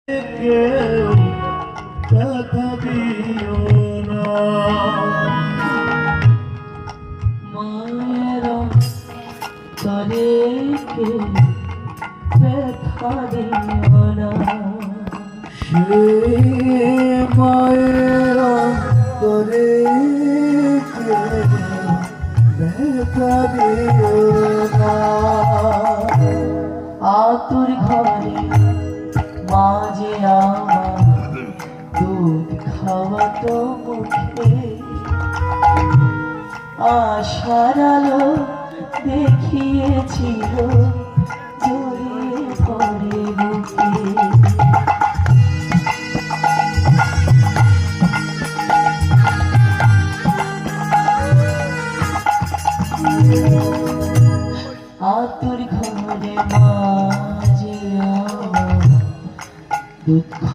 কেউ কথা দিও না, মায়ের তরে কেউ ব্যথা দিও না। সে মায়ের অন্তরে কেউ ব্যথা দিও না। আতুর ঘরে মাঝে আমার দুধ খাওয়াতো মুখে, আশার আলো দেখিয়েছিল জড়িয়ে ধরে বুকে। আতুর ঘরে মাঝে আমার দুধ